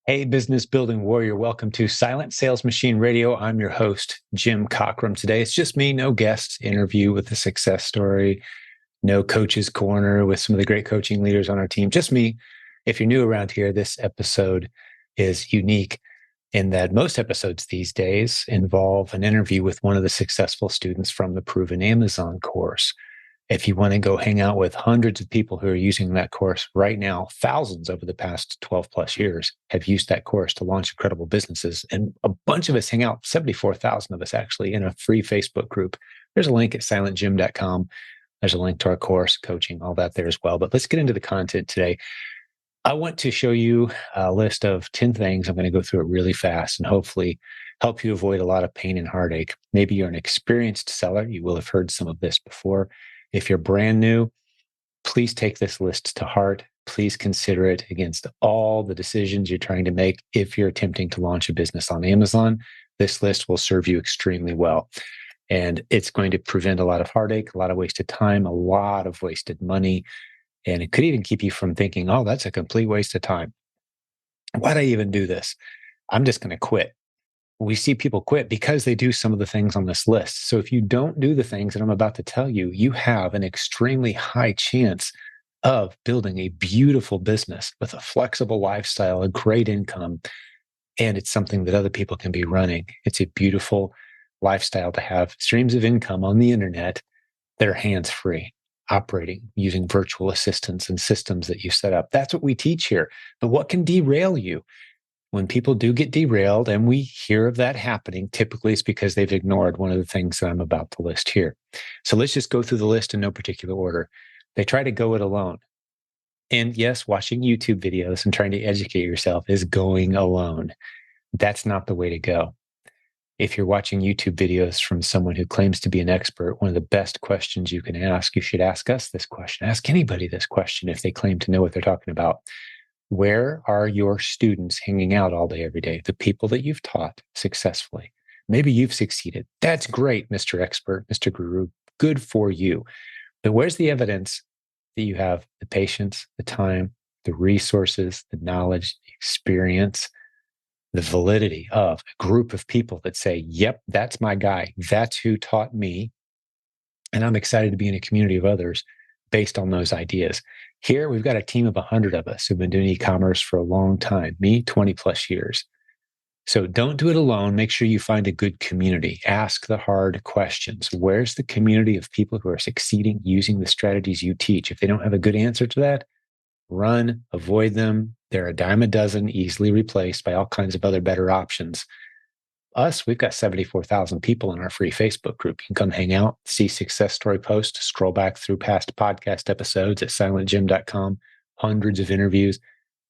Hey, business building warrior. Welcome to Silent Sales Machine Radio. I'm your host, Jim Cockrum. Today, it's just me, no guests, interview with a success story, no coach's corner with some of the great coaching leaders on our team, just me. If you're new around here, this episode is unique in that most episodes these days involve an interview with one of the successful students from the Proven Amazon course. If you want to go hang out with hundreds of people who are using that course right now, thousands over the past 12 plus years have used that course to launch incredible businesses. And a bunch of us hang out, 74,000 of us actually, in a free Facebook group. There's a link at silentjimdotcom. There's a link to our course, coaching, all that there as well. But let's get into the content today. I want to show you a list of 10 things. I'm going to go through it really fast and hopefully help you avoid a lot of pain and heartache. Maybe you're an experienced seller. You will have heard some of this before. If you're brand new, please take this list to heart. Please consider it against all the decisions you're trying to make. If you're attempting to launch a business on Amazon, this list will serve you extremely well. And it's going to prevent a lot of heartache, a lot of wasted time, a lot of wasted money. And it could even keep you from thinking, oh, that's a complete waste of time. Why'd I even do this? I'm just going to quit. We see people quit because they do some of the things on this list. So if you don't do the things that I'm about to tell you, you have an extremely high chance of building a beautiful business with a flexible lifestyle, a great income, and it's something that other people can be running. It's a beautiful lifestyle to have streams of income on the internet that are hands-free, operating using virtual assistants and systems that you set up. That's what we teach here. But what can derail you? When people do get derailed, and we hear of that happening, typically it's because they've ignored one of the things that I'm about to list here. So let's just go through the list in no particular order. They try to go it alone. And yes, watching YouTube videos and trying to educate yourself is going alone. That's not the way to go. If you're watching YouTube videos from someone who claims to be an expert, one of the best questions you can ask, you should ask us this question. Ask anybody this question if they claim to know what they're talking about. Where are your students hanging out all day, every day? The people that you've taught successfully. Maybe you've succeeded. That's great, Mr. Expert, Mr. Guru. Good for you. But where's the evidence that you have the patience, the time, the resources, the knowledge, the experience, the validity of a group of people that say, yep, that's my guy. That's who taught me. And I'm excited to be in a community of others based on those ideas. Here, we've got a team of 100 of us who've been doing e-commerce for a long time, me, 20 plus years. So don't do it alone. Make sure you find a good community. Ask the hard questions. Where's the community of people who are succeeding using the strategies you teach? If they don't have a good answer to that, run, avoid them. They're a dime a dozen, easily replaced by all kinds of other better options. Us, we've got 74,000 people in our free Facebook group. You can come hang out, see success story posts, scroll back through past podcast episodes at silentjim.com, hundreds of interviews.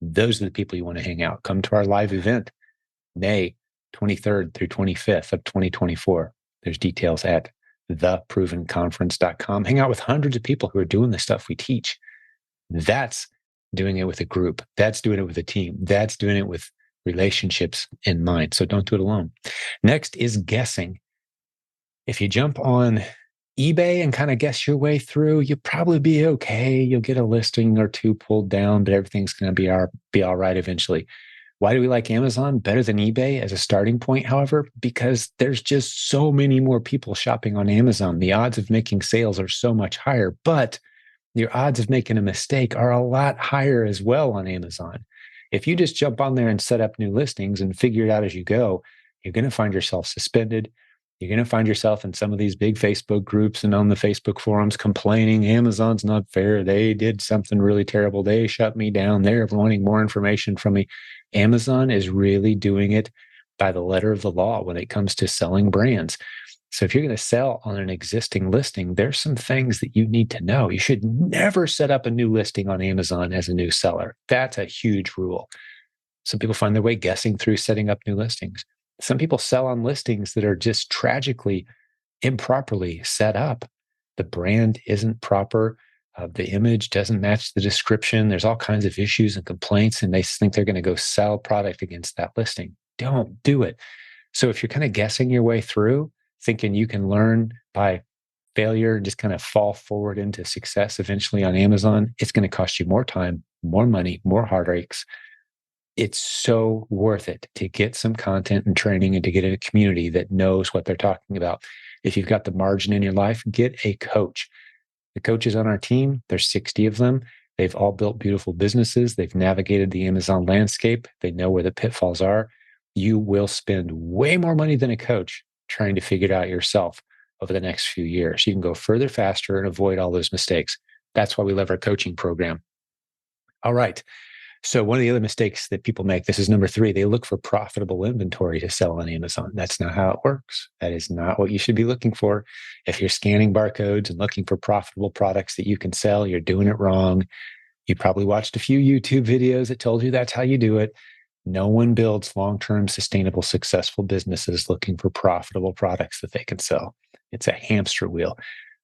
Those are the people you want to hang out. Come to our live event, May 23rd through 25th of 2024. There's details at theprovenconference.com. Hang out with hundreds of people who are doing the stuff we teach. That's doing it with a group. That's doing it with a team. That's doing it with relationships in mind. So don't do it alone. Next is guessing. If you jump on eBay and kind of guess your way through, you'll probably be okay. You'll get a listing or two pulled down, but everything's going to be all right eventually. Why do we like Amazon better than eBay as a starting point, however? Because there's just so many more people shopping on Amazon. The odds of making sales are so much higher, but your odds of making a mistake are a lot higher as well on Amazon. If you just jump on there and set up new listings and figure it out as you go, you're going to find yourself suspended. You're going to find yourself in some of these big Facebook groups and on the Facebook forums complaining, Amazon's not fair. They did something really terrible. They shut me down. They're wanting more information from me. Amazon is really doing it by the letter of the law when it comes to selling brands. So if you're going to sell on an existing listing, there's some things that you need to know. You should never set up a new listing on Amazon as a new seller. That's a huge rule. Some people find their way guessing through setting up new listings. Some people sell on listings that are just tragically improperly set up. The brand isn't proper. The image doesn't match the description. There's all kinds of issues and complaints, and they think they're going to go sell product against that listing. Don't do it. So if you're kind of guessing your way through, thinking you can learn by failure, just kind of fall forward into success eventually on Amazon, it's going to cost you more time, more money, more heartaches. It's so worth it to get some content and training and to get in a community that knows what they're talking about. If you've got the margin in your life, get a coach. The coaches on our team, there's 60 of them. They've all built beautiful businesses. They've navigated the Amazon landscape. They know where the pitfalls are. You will spend way more money than a coach trying to figure it out yourself over the next few years. You can go further, faster, and avoid all those mistakes. That's why we love our coaching program. All right. So one of the other mistakes that people make, this is number 3, they look for profitable inventory to sell on Amazon. That's not how it works. That is not what you should be looking for. If you're scanning barcodes and looking for profitable products that you can sell, you're doing it wrong. You probably watched a few YouTube videos that told you that's how you do it. No one builds long-term, sustainable, successful businesses looking for profitable products that they can sell. It's a hamster wheel.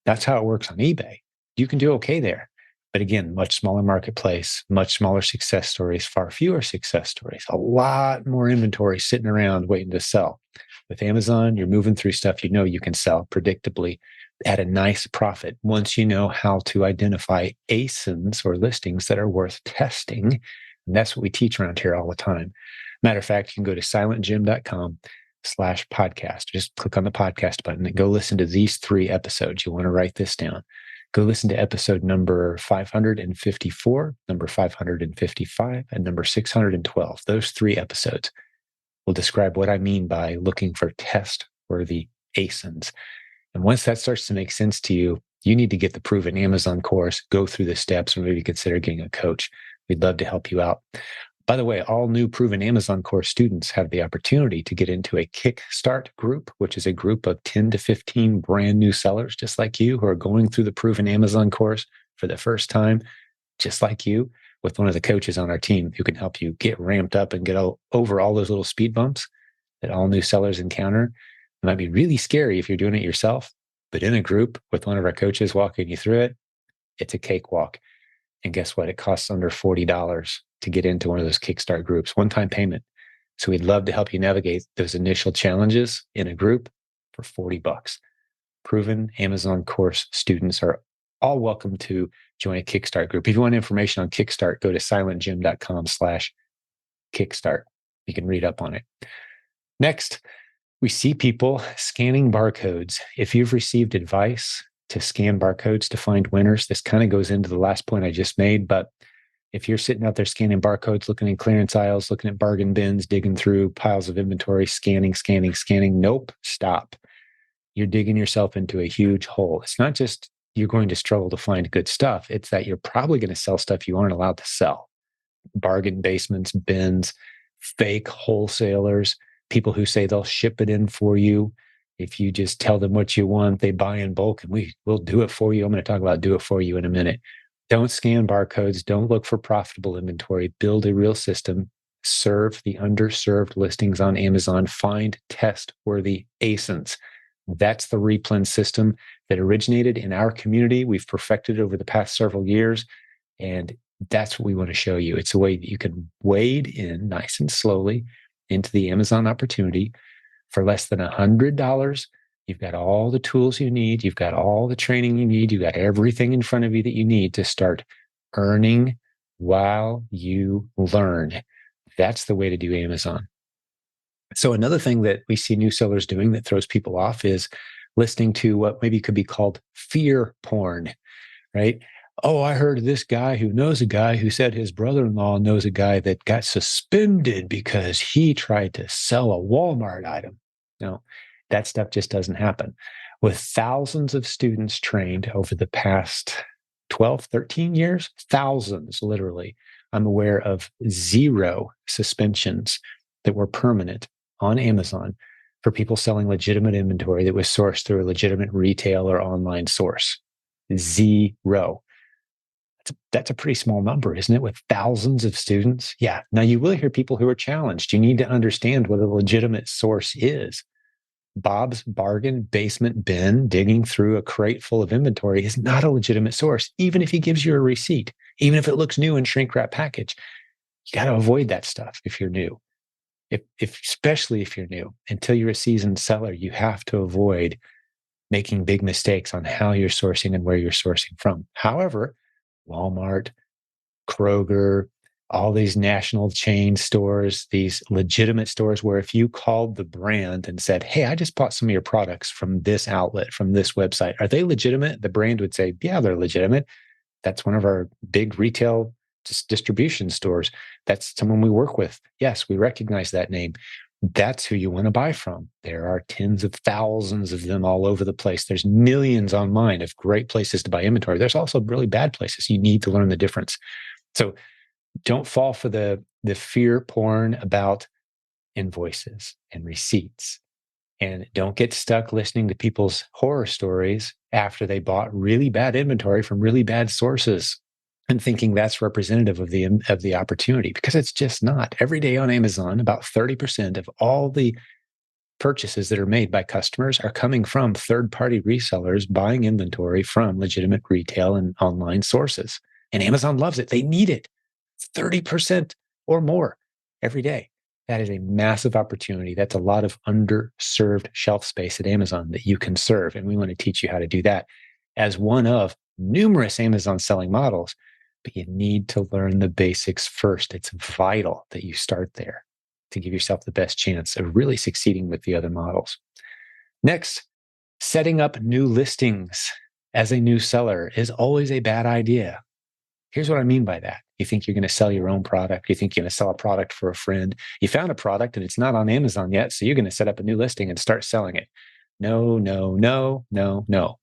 That's how it works on eBay. You can do okay there. But again, much smaller marketplace, much smaller success stories, far fewer success stories, a lot more inventory sitting around waiting to sell. With Amazon, you're moving through stuff you know you can sell predictably at a nice profit once you know how to identify ASINs or listings that are worth testing. And that's what we teach around here all the time. Matter of fact, you can go to silentjimdotcom/podcast. Just click on the podcast button and go listen to these 3 episodes. You want to write this down. Go listen to episode number 554, number 555, and number 612. Those 3 episodes will describe what I mean by looking for test-worthy ASINs. And once that starts to make sense to you, you need to get the Proven Amazon course, go through the steps, and maybe consider getting a coach. We'd love to help you out. By the way, all new Proven Amazon course students have the opportunity to get into a Kickstart group, which is a group of 10 to 15 brand new sellers, just like you, who are going through the Proven Amazon course for the first time, just like you, with one of the coaches on our team who can help you get ramped up and get over all those little speed bumps that all new sellers encounter. It might be really scary if you're doing it yourself, but in a group with one of our coaches walking you through it, it's a cakewalk. And guess what? It costs under $40 to get into one of those Kickstart groups, one-time payment. So we'd love to help you navigate those initial challenges in a group for $40. Proven Amazon course students are all welcome to join a Kickstart group. If you want information on Kickstart, go to silentjim.com/Kickstart. You can read up on it. Next, we see people scanning barcodes. If you've received advice to scan barcodes to find winners, this kind of goes into the last point I just made, but if you're sitting out there scanning barcodes, looking in clearance aisles, looking at bargain bins, digging through piles of inventory, scanning, nope, stop. You're digging yourself into a huge hole. It's not just you're going to struggle to find good stuff. It's that you're probably going to sell stuff you aren't allowed to sell. Bargain basements, bins, fake wholesalers, people who say they'll ship it in for you. If you just tell them what you want, they buy in bulk and we'll do it for you. I'm going to talk about do it for you in a minute. Don't scan barcodes. Don't look for profitable inventory. Build a real system. Serve the underserved listings on Amazon. Find test-worthy ASINs. That's the replen system that originated in our community. We've perfected over the past several years, and that's what we want to show you. It's a way that you can wade in nice and slowly into the Amazon opportunity for less than $100. You've got all the tools you need. You've got all the training you need. You've got everything in front of you that you need to start earning while you learn. That's the way to do Amazon. So another thing that we see new sellers doing that throws people off is listening to what maybe could be called fear porn, right? Oh, I heard this guy who knows a guy who said his brother-in-law knows a guy that got suspended because he tried to sell a Walmart item. No, that stuff just doesn't happen. With thousands of students trained over the past 12, 13 years, thousands literally, I'm aware of 0 suspensions that were permanent on Amazon for people selling legitimate inventory that was sourced through a legitimate retail or online source. 0. That's a pretty small number, isn't it? With thousands of students. Yeah. Now you will hear people who are challenged. You need to understand what a legitimate source is. Bob's Bargain Basement Bin digging through a crate full of inventory is not a legitimate source, even if he gives you a receipt, even if it looks new in shrink wrap package. You got to avoid that stuff if you're new. Especially if you're new. Until you're a seasoned seller, you have to avoid making big mistakes on how you're sourcing and where you're sourcing from. However, Walmart, Kroger, all these national chain stores, these legitimate stores where if you called the brand and said, hey, I just bought some of your products from this outlet, from this website, are they legitimate? The brand would say, yeah, they're legitimate. That's one of our big retail distribution stores. That's someone we work with. Yes, we recognize that name. That's who you want to buy from. There are tens of thousands of them all over the place. There's millions online of great places to buy inventory. There's also really bad places. You need to learn the difference. So don't fall for the fear porn about invoices and receipts. And don't get stuck listening to people's horror stories after they bought really bad inventory from really bad sources and thinking that's representative of the opportunity, because it's just not. Every day on Amazon, about 30% of all the purchases that are made by customers are coming from third-party resellers buying inventory from legitimate retail and online sources. And Amazon loves it. They need it. 30% or more every day. That is a massive opportunity. That's a lot of underserved shelf space at Amazon that you can serve. And we want to teach you how to do that as one of numerous Amazon selling models. But you need to learn the basics first. It's vital that you start there to give yourself the best chance of really succeeding with the other models. Next, setting up new listings as a new seller is always a bad idea. Here's what I mean by that. You think you're going to sell your own product. You think you're going to sell a product for a friend. You found a product and it's not on Amazon yet, so you're going to set up a new listing and start selling it. No, no, no, no, no.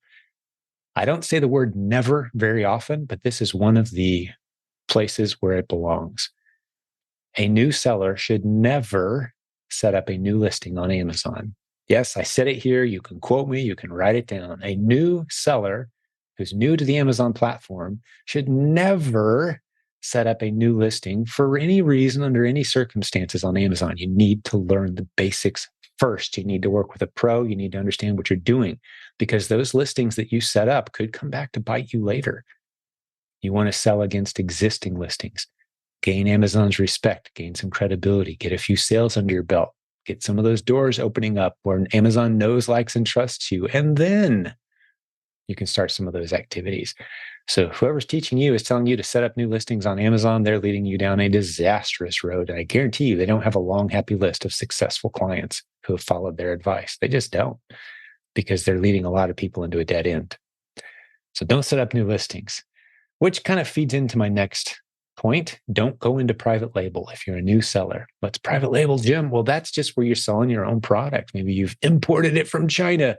I don't say the word never very often, but this is one of the places where it belongs. A new seller should never set up a new listing on Amazon. Yes, I said it here. You can quote me. You can write it down. A new seller who's new to the Amazon platform should never set up a new listing for any reason, under any circumstances on Amazon. You need to learn the basics first. You need to work with a pro. You need to understand what you're doing, because those listings that you set up could come back to bite you later. You want to sell against existing listings, gain Amazon's respect, gain some credibility, get a few sales under your belt, get some of those doors opening up where Amazon knows, likes, and trusts you. And then you can start some of those activities. So whoever's teaching you is telling you to set up new listings on Amazon. They're leading you down a disastrous road. And I guarantee you, they don't have a long, happy list of successful clients who have followed their advice. They just don't, because they're leading a lot of people into a dead end. So don't set up new listings, which kind of feeds into my next point. Don't go into private label if you're a new seller. What's private label, Jim? Well, that's just where you're selling your own product. Maybe you've imported it from China.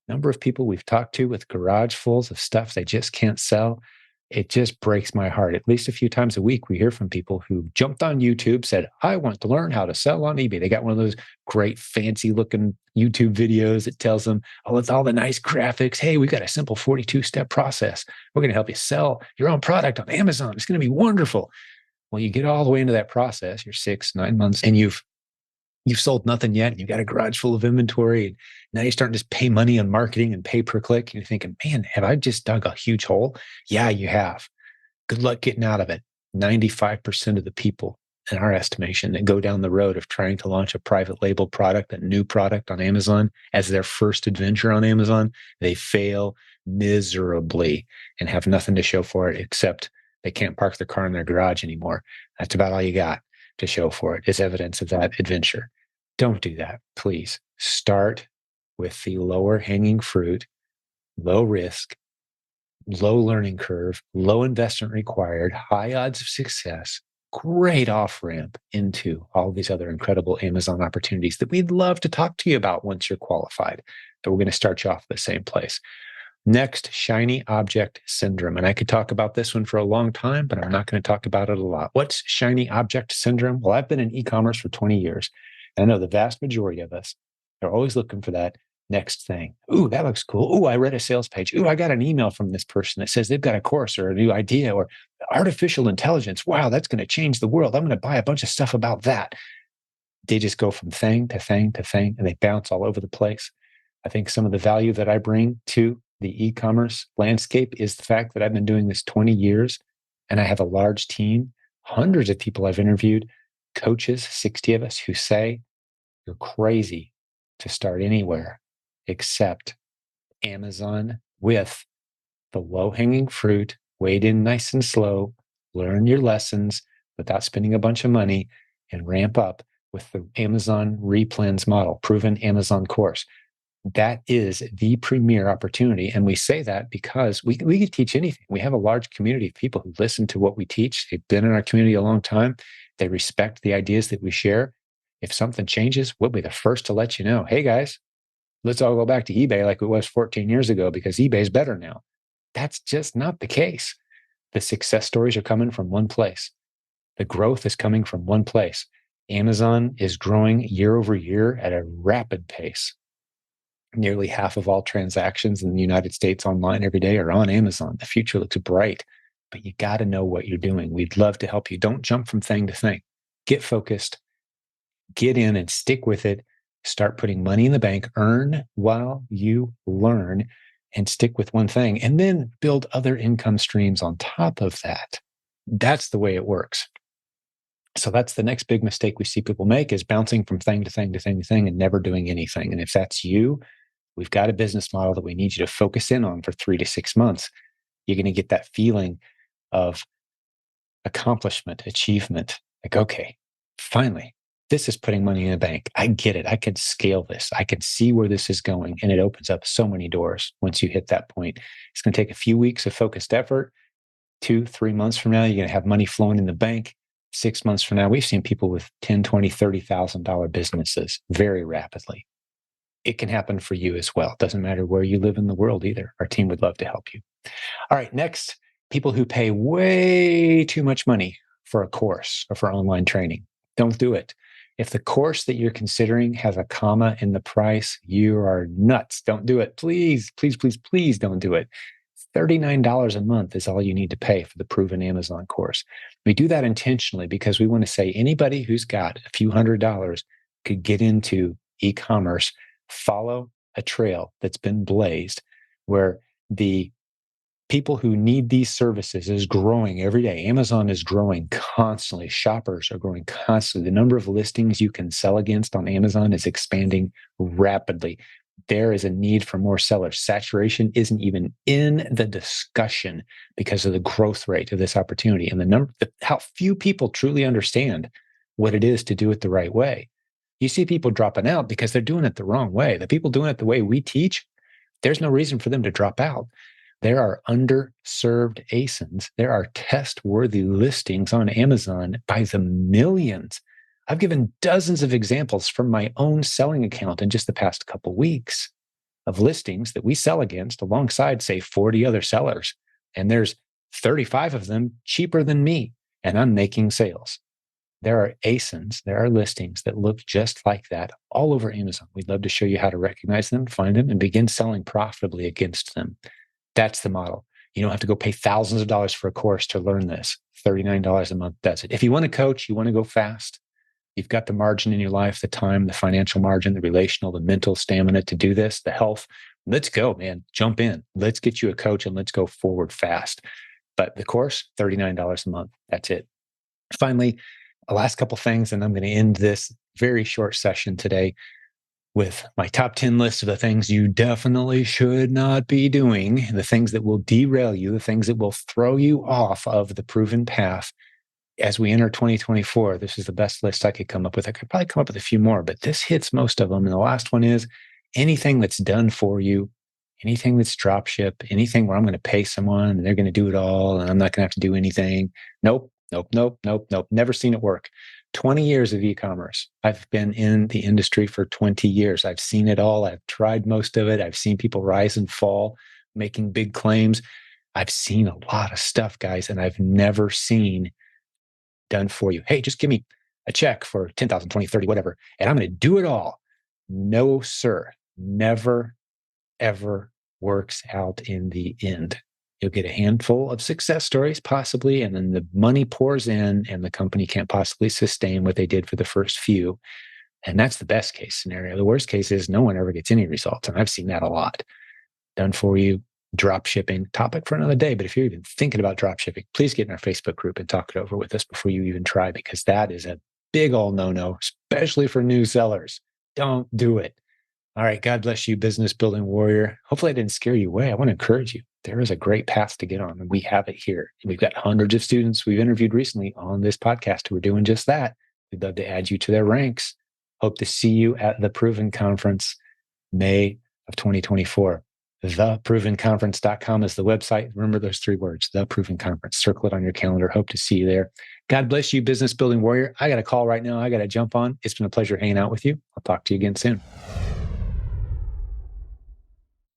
Number of people we've talked to with garage fulls of stuff they just can't sell. It just breaks my heart. At least a few times a week, we hear from people who jumped on YouTube, said, I want to learn how to sell on eBay. They got one of those great fancy looking YouTube videos that tells them, oh, it's all the nice graphics. Hey, we got a simple 42-step process. We're going to help you sell your own product on Amazon. It's going to be wonderful. Well, you get all the way into that process. You're 6-9 months and you've sold nothing yet. You've got a garage full of inventory. And now you're starting to pay money on marketing and pay per click. And you're thinking, man, have I just dug a huge hole? Yeah, you have. Good luck getting out of it. 95% of the people, in our estimation, that go down the road of trying to launch a private label product, a new product on Amazon as their first adventure on Amazon, they fail miserably and have nothing to show for it except they can't park their car in their garage anymore. That's about all you got to show for it, is evidence of that adventure. Don't do that, please. Start with the lower hanging fruit, low risk, low learning curve, low investment required, high odds of success, great off ramp into all these other incredible Amazon opportunities that we'd love to talk to you about once you're qualified. But we're going to start you off the same place. Next, shiny object syndrome. And I could talk about this one for a long time, but I'm not going to talk about it a lot. What's shiny object syndrome? Well, I've been in e-commerce for 20 years. And I know the vast majority of us are always looking for that next thing. Ooh, that looks cool. Ooh, I read a sales page. Ooh, I got an email from this person that says they've got a course or a new idea or artificial intelligence. Wow, that's going to change the world. I'm going to buy a bunch of stuff about that. They just go from thing to thing to thing, and they bounce all over the place. I think some of the value that I bring to the e-commerce landscape is the fact that I've been doing this 20 years and I have a large team, hundreds of people I've interviewed, coaches, 60 of us, who say you're crazy to start anywhere except Amazon with the low-hanging fruit, wade in nice and slow, learn your lessons, without spending a bunch of money and ramp up with the Amazon replens model, proven Amazon course. That is the premier opportunity. And we say that because we can teach anything. We have a large community of people who listen to what we teach. They've been in our community a long time. They respect the ideas that we share. If something changes, we'll be the first to let you know. Hey guys, let's all go back to eBay like it was 14 years ago because eBay's better now. That's just not the case. The success stories are coming from one place. The growth is coming from one place. Amazon is growing year over year at a rapid pace. Nearly half of all transactions in the United States online every day are on Amazon. The future looks bright, but you got to know what you're doing. We'd love to help you. Don't jump from thing to thing. Get focused, get in and stick with it. Start putting money in the bank, earn while you learn, and stick with one thing, and then build other income streams on top of that. That's the way it works. So that's the next big mistake we see people make, is bouncing from thing to thing to thing to thing and never doing anything. And if that's you, we've got a business model that we need you to focus in on for 3 to 6 months. You're going to get that feeling of accomplishment, achievement. Like, okay, finally, this is putting money in the bank. I get it. I can scale this. I can see where this is going. And it opens up so many doors once you hit that point. It's going to take a few weeks of focused effort. 2, 3 months from now, you're going to have money flowing in the bank. 6 months from now, we've seen people with $10,000, $20,000, $30,000 businesses very rapidly. It can happen for you as well. It doesn't matter where you live in the world either. Our team would love to help you. All right, next, people who pay way too much money for a course or for online training. Don't do it. If the course that you're considering has a comma in the price, you are nuts. Don't do it. Please, please, please, please don't do it. $39 a month is all you need to pay for the proven Amazon course. We do that intentionally because we want to say anybody who's got a few $100s could get into e-commerce, follow a trail that's been blazed where the people who need these services is growing every day. Amazon is growing constantly. Shoppers are growing constantly. The number of listings you can sell against on Amazon is expanding rapidly. There is a need for more sellers. Saturation isn't even in the discussion because of the growth rate of this opportunity and how few people truly understand what it is to do it the right way. You see people dropping out because they're doing it the wrong way. The people doing it the way we teach, there's no reason for them to drop out. There are underserved ASINs. There are test-worthy listings on Amazon by the millions. I've given dozens of examples from my own selling account in just the past couple weeks of listings that we sell against alongside, say, 40 other sellers. And there's 35 of them cheaper than me, and I'm making sales. There are ASINs, there are listings that look just like that all over Amazon. We'd love to show you how to recognize them, find them, and begin selling profitably against them. That's the model. You don't have to go pay thousands of dollars for a course to learn this. $39 a month does it. If you want to coach, you want to go fast, you've got the margin in your life, the time, the financial margin, the relational, the mental stamina to do this, the health. Let's go, man. Jump in. Let's get you a coach and let's go forward fast. But the course, $39 a month. That's it. Finally, the last couple things, and I'm going to end this very short session today with my top 10 list of the things you definitely should not be doing, the things that will derail you, the things that will throw you off of the proven path as we enter 2024. This is the best list I could come up with. I could probably come up with a few more, but this hits most of them. And the last one is anything that's done for you, anything that's drop ship, anything where I'm going to pay someone and they're going to do it all and I'm not going to have to do anything. Nope, nope, nope, nope, nope. Never seen it work. 20 years of e-commerce. I've been in the industry for 20 years. I've seen it all. I've tried most of it. I've seen people rise and fall, making big claims. I've seen a lot of stuff, guys, and I've never seen done for you. Hey, just give me a check for 10,000, 20, 30, whatever, and I'm going to do it all. No, sir. Never, ever works out in the end. You'll get a handful of success stories, possibly, and then the money pours in and the company can't possibly sustain what they did for the first few. And that's the best case scenario. The worst case is no one ever gets any results. And I've seen that a lot. Done for you, drop shipping, topic for another day. But if you're even thinking about drop shipping, please get in our Facebook group and talk it over with us before you even try, because that is a big old no-no, especially for new sellers. Don't do it. All right. God bless you, business building warrior. Hopefully I didn't scare you away. I want to encourage you. there is a great path to get on, and we have it here. We've got hundreds of students we've interviewed recently on this podcast who are doing just that. We'd love to add you to their ranks. Hope to see you at the Proven Conference, May of 2024. Theprovenconference.com is the website. Remember those 3 words, The Proven Conference. Circle it on your calendar. Hope to see you there. God bless you, business building warrior. I got a call right now. I got to jump on. It's been a pleasure hanging out with you. I'll talk to you again soon.